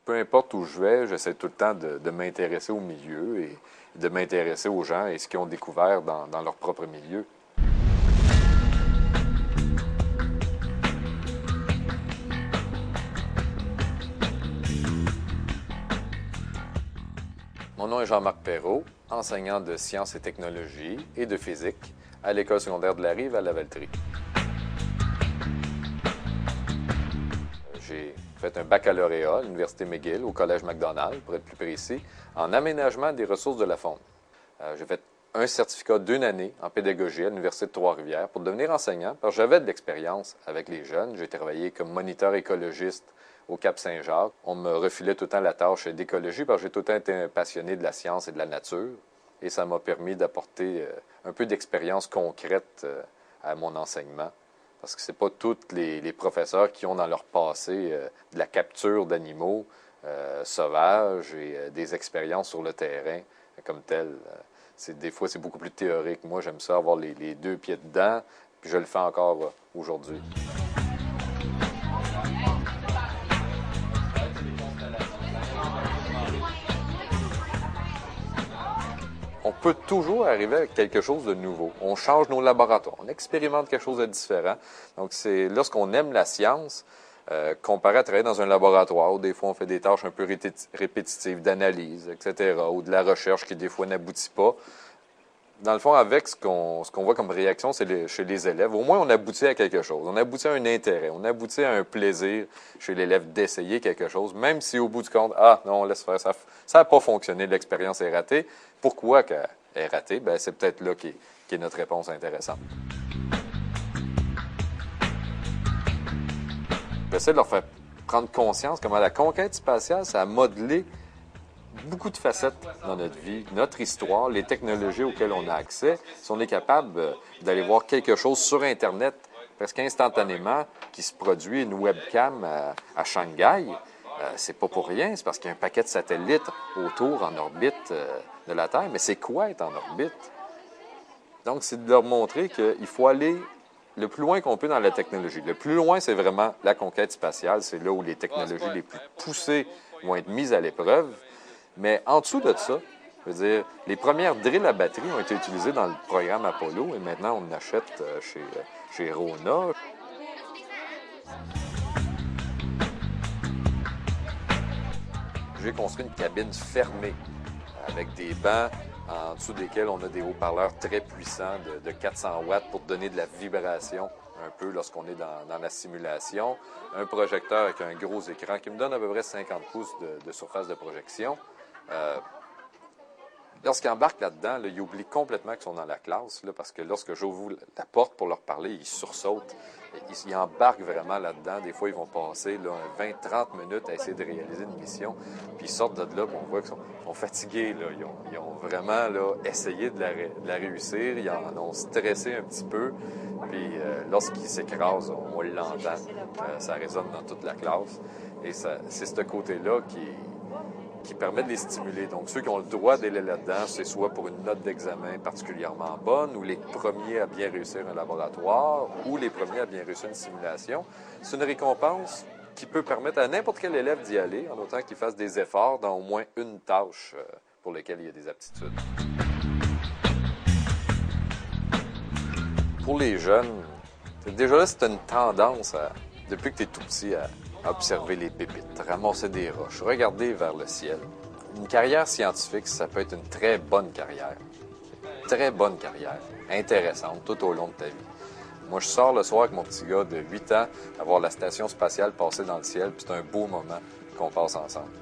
peu importe où je vais, j'essaie tout le temps de m'intéresser au milieu et de m'intéresser aux gens et ce qu'ils ont découvert dans leur propre milieu. Mon nom est Jean-Marc Perrault, enseignant de sciences et technologies et de physique à l'École secondaire de la Rive à Lavaltrie. J'ai fait un baccalauréat à l'Université McGill, au Collège MacDonald, pour être plus précis, en aménagement des ressources de la faune. J'ai fait un certificat d'1 année en pédagogie à l'Université de Trois-Rivières pour devenir enseignant, parce que j'avais de l'expérience avec les jeunes. J'ai travaillé comme moniteur écologiste au Cap-Saint-Jacques. On me refilait tout le temps la tâche d'écologie parce que j'ai tout le temps été passionné de la science et de la nature. Et ça m'a permis d'apporter un peu d'expérience concrète à mon enseignement. Parce que ce n'est pas tous les professeurs qui ont dans leur passé de la capture d'animaux sauvages et des expériences sur le terrain comme tel. Des fois, c'est beaucoup plus théorique. Moi, j'aime ça avoir les deux pieds dedans, puis je le fais encore aujourd'hui. On peut toujours arriver avec quelque chose de nouveau. On change nos laboratoires, on expérimente quelque chose de différent. Donc, c'est lorsqu'on aime la science, comparé à travailler dans un laboratoire où des fois on fait des tâches un peu répétitives d'analyse, etc., ou de la recherche qui des fois n'aboutit pas. Dans le fond, avec ce qu'on voit comme réaction chez les élèves, au moins on aboutit à quelque chose. On aboutit à un intérêt, on aboutit à un plaisir chez l'élève d'essayer quelque chose, même si au bout du compte, ah non, on laisse faire, ça n'a pas fonctionné, l'expérience est ratée. Pourquoi qu'elle est ratée? Bien, c'est peut-être là qu'est notre réponse intéressante. J'essaie de leur faire prendre conscience comment la conquête spatiale, ça a modelé beaucoup de facettes dans notre vie, notre histoire, les technologies auxquelles on a accès. Si on est capable d'aller voir quelque chose sur Internet presque instantanément qui se produit, une webcam à Shanghai, c'est pas pour rien, c'est parce qu'il y a un paquet de satellites autour en orbite de la Terre. Mais c'est quoi être en orbite? Donc, c'est de leur montrer qu'il faut aller le plus loin qu'on peut dans la technologie. Le plus loin, c'est vraiment la conquête spatiale. C'est là où les technologies les plus poussées vont être mises à l'épreuve. Mais en dessous de ça, je veux dire, les premières drills à batterie ont été utilisées dans le programme Apollo et maintenant on achète chez Rona. J'ai construit une cabine fermée avec des bancs en dessous desquels on a des haut-parleurs très puissants de 400 watts pour donner de la vibration un peu lorsqu'on est dans la simulation. Un projecteur avec un gros écran qui me donne à peu près 50 pouces de surface de projection. Lorsqu'ils embarquent là-dedans, ils oublient complètement qu'ils sont dans la classe, parce que lorsque j'ouvre la porte pour leur parler, ils sursautent. Ils embarquent vraiment là-dedans. Des fois, ils vont passer 20-30 minutes à essayer de réaliser une mission. Puis ils sortent de là, puis on voit qu'ils sont fatigués. Là. Ils ont vraiment essayé de la réussir. Ils en ont stressé un petit peu. Puis lorsqu'ils s'écrasent, on l'entend. Ça résonne dans toute la classe. Et c'est ce côté-là qui permet de les stimuler. Donc, ceux qui ont le droit d'aller là-dedans, c'est soit pour une note d'examen particulièrement bonne, ou les premiers à bien réussir un laboratoire, ou les premiers à bien réussir une simulation. C'est une récompense qui peut permettre à n'importe quel élève d'y aller, en autant qu'il fasse des efforts dans au moins une tâche pour laquelle il y a des aptitudes. Pour les jeunes, déjà là, c'est une tendance, depuis que tu es tout petit, à observer les pépites, ramasser des roches, regarder vers le ciel. Une carrière scientifique, ça peut être une très bonne carrière. Très bonne carrière, intéressante tout au long de ta vie. Moi, je sors le soir avec mon petit gars de 8 ans à voir la station spatiale passer dans le ciel, puis c'est un beau moment qu'on passe ensemble.